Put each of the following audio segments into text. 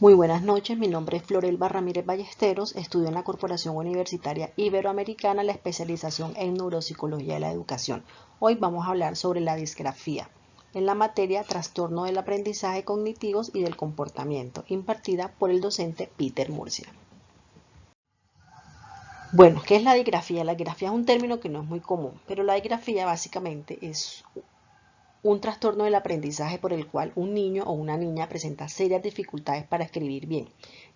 Muy buenas noches, mi nombre es Florelba Ramírez Ballesteros, estudio en la Corporación Universitaria Iberoamericana la especialización en Neuropsicología de la Educación. Hoy vamos a hablar sobre la disgrafía, en la materia Trastorno del Aprendizaje Cognitivos y del Comportamiento, impartida por el docente Peter Murcia. Bueno, ¿qué es la disgrafía? La disgrafía es un término que no es muy común, pero la disgrafía básicamente es un trastorno del aprendizaje por el cual un niño o una niña presenta serias dificultades para escribir bien,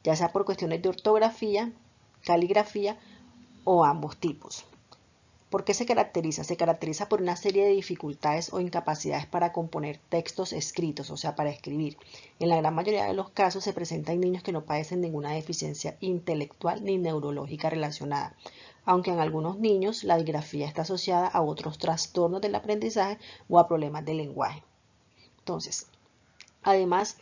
ya sea por cuestiones de ortografía, caligrafía o ambos tipos. ¿Por qué se caracteriza? Se caracteriza por una serie de dificultades o incapacidades para componer textos escritos, o sea, para escribir. En la gran mayoría de los casos se presenta en niños que no padecen ninguna deficiencia intelectual ni neurológica relacionada, aunque en algunos niños la disgrafía está asociada a otros trastornos del aprendizaje o a problemas de lenguaje. Entonces, además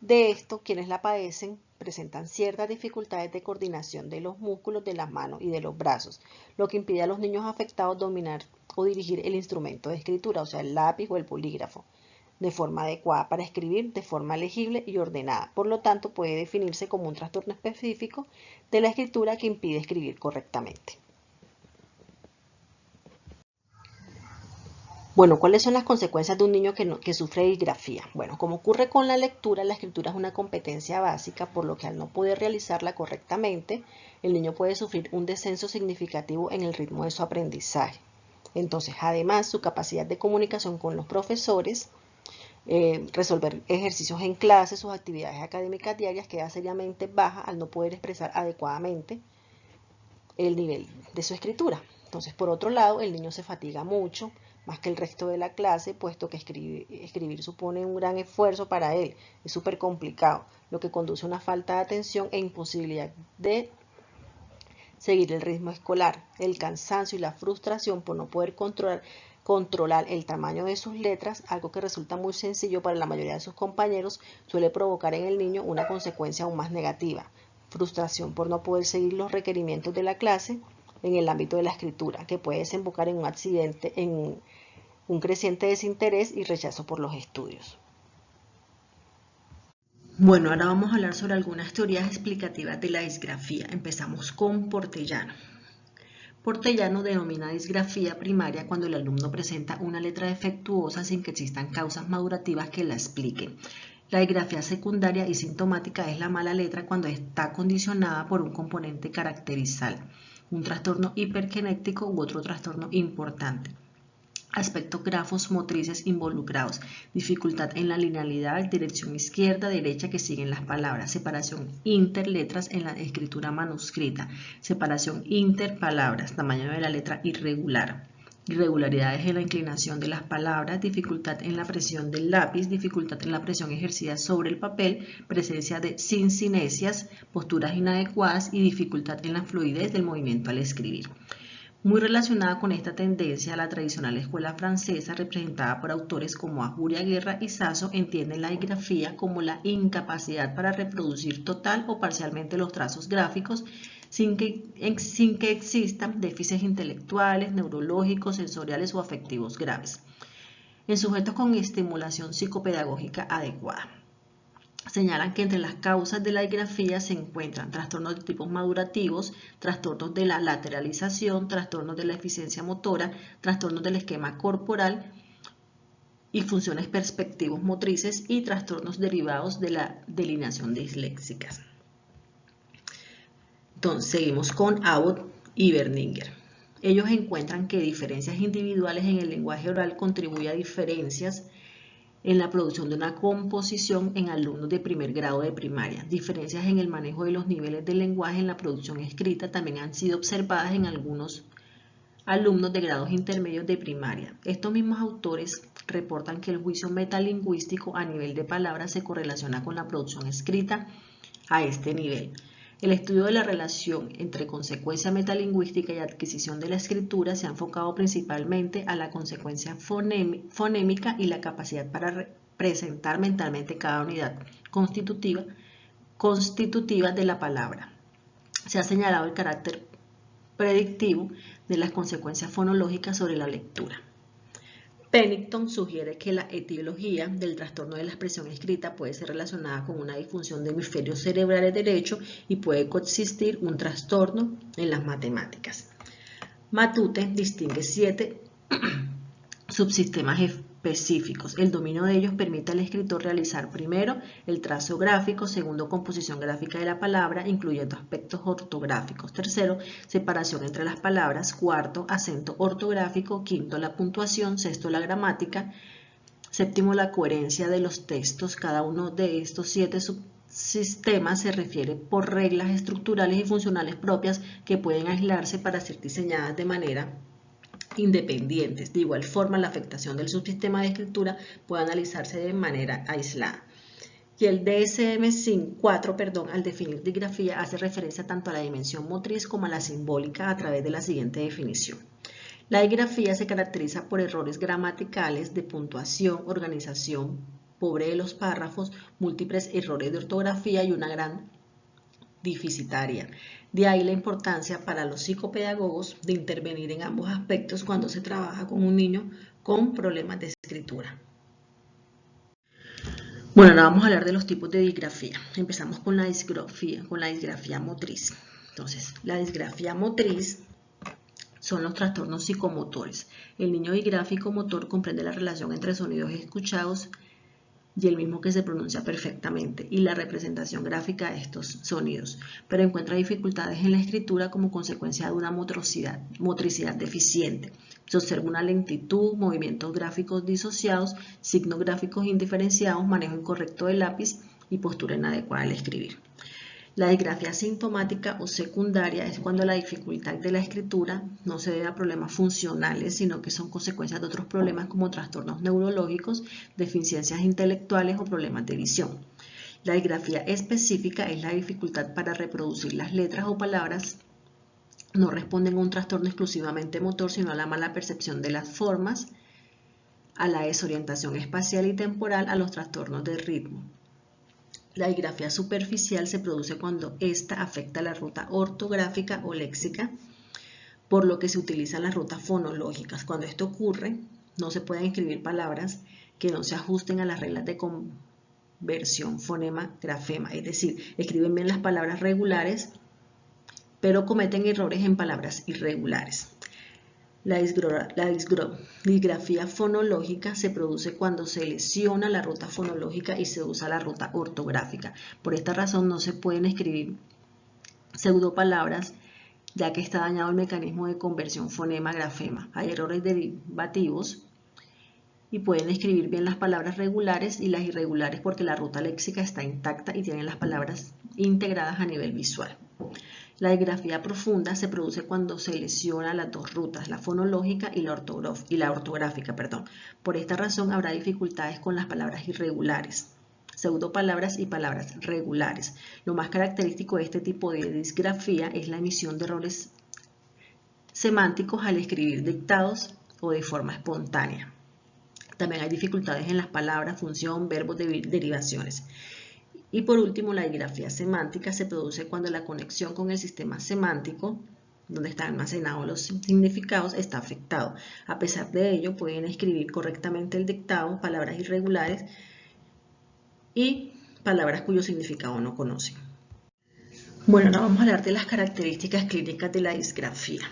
de esto, quienes la padecen presentan ciertas dificultades de coordinación de los músculos de las manos y de los brazos, lo que impide a los niños afectados dominar o dirigir el instrumento de escritura, o sea, el lápiz o el bolígrafo, de forma adecuada para escribir de forma legible y ordenada. Por lo tanto, puede definirse como un trastorno específico de la escritura que impide escribir correctamente. Bueno, ¿cuáles son las consecuencias de un niño que sufre disgrafía? Bueno, como ocurre con la escritura es una competencia básica, por lo que al no poder realizarla correctamente, el niño puede sufrir un descenso significativo en el ritmo de su aprendizaje. Entonces, además, su capacidad de comunicación con los profesores, resolver ejercicios en clase, sus actividades académicas diarias queda seriamente baja al no poder expresar adecuadamente el nivel de su escritura. Entonces, por otro lado, el niño se fatiga mucho, más que el resto de la clase, puesto que escribir supone un gran esfuerzo para él, es súper complicado, lo que conduce a una falta de atención e imposibilidad de seguir el ritmo escolar. El cansancio y la frustración por no poder controlar el tamaño de sus letras, algo que resulta muy sencillo para la mayoría de sus compañeros, suele provocar en el niño una consecuencia aún más negativa: frustración por no poder seguir los requerimientos de la clase en el ámbito de la escritura, que puede desembocar en un accidente, en un creciente desinterés y rechazo por los estudios. Bueno, ahora vamos a hablar sobre algunas teorías explicativas de la disgrafía. Empezamos con Portellano. Portellano denomina disgrafía primaria cuando el alumno presenta una letra defectuosa sin que existan causas madurativas que la expliquen. La disgrafía secundaria y sintomática es la mala letra cuando está condicionada por un componente caracterizal, un trastorno hiperkinético u otro trastorno importante. Aspectos grafos motrices involucrados, dificultad en la linealidad, dirección izquierda-derecha que siguen las palabras, separación interletras en la escritura manuscrita, separación interpalabras, tamaño de la letra irregular, irregularidades en la inclinación de las palabras, dificultad en la presión del lápiz, dificultad en la presión ejercida sobre el papel, presencia de sincinesias, posturas inadecuadas y dificultad en la fluidez del movimiento al escribir. Muy relacionada con esta tendencia, la tradicional escuela francesa, representada por autores como Ajuria Guerra y Sasso, entiende la disgrafía como la incapacidad para reproducir total o parcialmente los trazos gráficos sin que existan déficits intelectuales, neurológicos, sensoriales o afectivos graves, en sujetos con estimulación psicopedagógica adecuada. Señalan que entre las causas de la disgrafía se encuentran trastornos de tipos madurativos, trastornos de la lateralización, trastornos de la eficiencia motora, trastornos del esquema corporal y funciones perspectivos motrices y trastornos derivados de la delineación disléxica. Entonces, seguimos con Abbott y Berninger. Ellos encuentran que diferencias individuales en el lenguaje oral contribuyen a diferencias en la producción de una composición en alumnos de primer grado de primaria. Diferencias en el manejo de los niveles del lenguaje en la producción escrita también han sido observadas en algunos alumnos de grados intermedios de primaria. Estos mismos autores reportan que el juicio metalingüístico a nivel de palabras se correlaciona con la producción escrita a este nivel. El estudio de la relación entre consecuencia metalingüística y adquisición de la escritura se ha enfocado principalmente a la consecuencia fonémica y la capacidad para representar mentalmente cada unidad constitutiva de la palabra. Se ha señalado el carácter predictivo de las consecuencias fonológicas sobre la lectura. Pennington sugiere que la etiología del trastorno de la expresión escrita puede ser relacionada con una disfunción de hemisferios cerebrales derecho y puede coexistir un trastorno en las matemáticas. Matute distingue 7 subsistemas específicos. El dominio de ellos permite al escritor realizar primero el trazo gráfico, segundo composición gráfica de la palabra, incluyendo aspectos ortográficos, tercero separación entre las palabras, cuarto acento ortográfico, quinto la puntuación, sexto la gramática, séptimo la coherencia de los textos. Cada uno de estos 7 subsistemas se refiere por reglas estructurales y funcionales propias que pueden aislarse para ser diseñadas de manera independientes. De igual forma, la afectación del subsistema de escritura puede analizarse de manera aislada. Y el DSM-4, al definir digrafía, hace referencia tanto a la dimensión motriz como a la simbólica a través de la siguiente definición. La digrafía se caracteriza por errores gramaticales, de puntuación, organización pobre de los párrafos, múltiples errores de ortografía y una gran deficitaria. De ahí la importancia para los psicopedagogos de intervenir en ambos aspectos cuando se trabaja con un niño con problemas de escritura. Bueno, ahora vamos a hablar de los tipos de disgrafía. Empezamos con la disgrafía motriz. Entonces, la disgrafía motriz son los trastornos psicomotores. El niño digráfico motor comprende la relación entre sonidos escuchados y el mismo que se pronuncia perfectamente y la representación gráfica de estos sonidos, pero encuentra dificultades en la escritura como consecuencia de una motricidad deficiente. Se observa una lentitud, movimientos gráficos disociados, signos gráficos indiferenciados, manejo incorrecto del lápiz y postura inadecuada al escribir. La disgrafía sintomática o secundaria es cuando la dificultad de la escritura no se debe a problemas funcionales, sino que son consecuencias de otros problemas como trastornos neurológicos, deficiencias intelectuales o problemas de visión. La disgrafía específica es la dificultad para reproducir las letras o palabras. No responden a un trastorno exclusivamente motor, sino a la mala percepción de las formas, a la desorientación espacial y temporal, a los trastornos del ritmo. La disgrafía superficial se produce cuando ésta afecta la ruta ortográfica o léxica, por lo que se utilizan las rutas fonológicas. Cuando esto ocurre, no se pueden escribir palabras que no se ajusten a las reglas de conversión fonema-grafema, es decir, escriben bien las palabras regulares, pero cometen errores en palabras irregulares. La disgrafía fonológica se produce cuando se lesiona la ruta fonológica y se usa la ruta ortográfica. Por esta razón no se pueden escribir pseudopalabras, ya que está dañado el mecanismo de conversión fonema-grafema. Hay errores derivativos y pueden escribir bien las palabras regulares y las irregulares porque la ruta léxica está intacta y tienen las palabras integradas a nivel visual. La disgrafía profunda se produce cuando se lesiona las dos rutas, la fonológica y la ortográfica. Por esta razón habrá dificultades con las palabras irregulares, pseudopalabras y palabras regulares. Lo más característico de este tipo de disgrafía es la emisión de errores semánticos al escribir dictados o de forma espontánea. También hay dificultades en las palabras, función, verbos, derivaciones. Y por último, la disgrafía semántica se produce cuando la conexión con el sistema semántico, donde están almacenados los significados, está afectado. A pesar de ello, pueden escribir correctamente el dictado, palabras irregulares y palabras cuyo significado no conocen. Bueno, ahora vamos a hablar de las características clínicas de la disgrafía.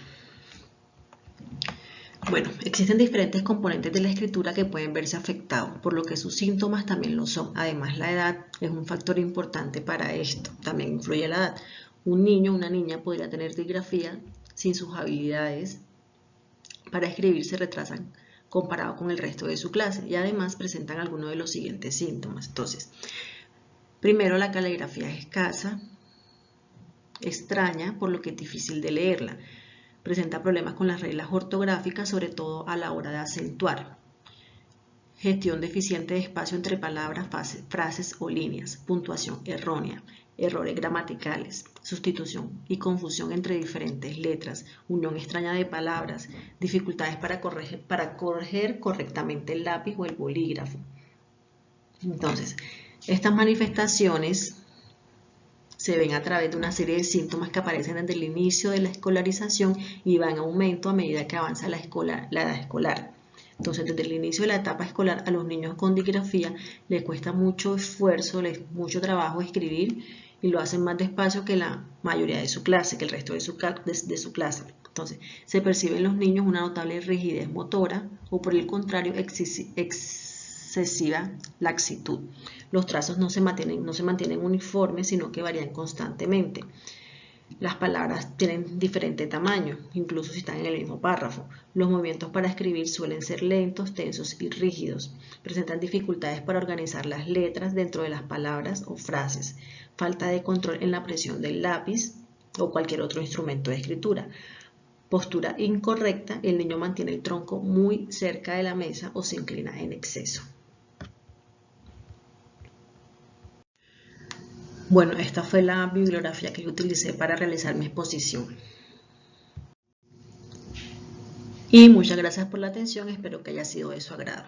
Bueno, existen diferentes componentes de la escritura que pueden verse afectados, por lo que sus síntomas también lo son. Además, la edad es un factor importante para esto, también influye la edad. Un niño o una niña podría tener disgrafía sin sus habilidades para escribir se retrasan comparado con el resto de su clase y además presentan algunos de los siguientes síntomas. Entonces, primero la caligrafía es escasa, extraña, por lo que es difícil de leerla. Presenta problemas con las reglas ortográficas, sobre todo a la hora de acentuar. Gestión deficiente de espacio entre palabras, frases o líneas. Puntuación errónea. Errores gramaticales. Sustitución y confusión entre diferentes letras. Unión extraña de palabras. Dificultades para corregir correctamente el lápiz o el bolígrafo. Entonces, estas manifestaciones se ven a través de una serie de síntomas que aparecen desde el inicio de la escolarización y van en aumento a medida que avanza la edad escolar. Entonces, desde el inicio de la etapa escolar a los niños con disgrafía les cuesta mucho esfuerzo, mucho trabajo escribir y lo hacen más despacio que la mayoría de su clase, que el resto de su clase. Entonces, se percibe en los niños una notable rigidez motora o por el contrario excesiva laxitud. Los trazos no se mantienen uniformes, sino que varían constantemente. Las palabras tienen diferente tamaño, incluso si están en el mismo párrafo. Los movimientos para escribir suelen ser lentos, tensos y rígidos. Presentan dificultades para organizar las letras dentro de las palabras o frases. Falta de control en la presión del lápiz o cualquier otro instrumento de escritura. Postura incorrecta, el niño mantiene el tronco muy cerca de la mesa o se inclina en exceso. Bueno, esta fue la bibliografía que yo utilicé para realizar mi exposición. Y muchas gracias por la atención, espero que haya sido de su agrado.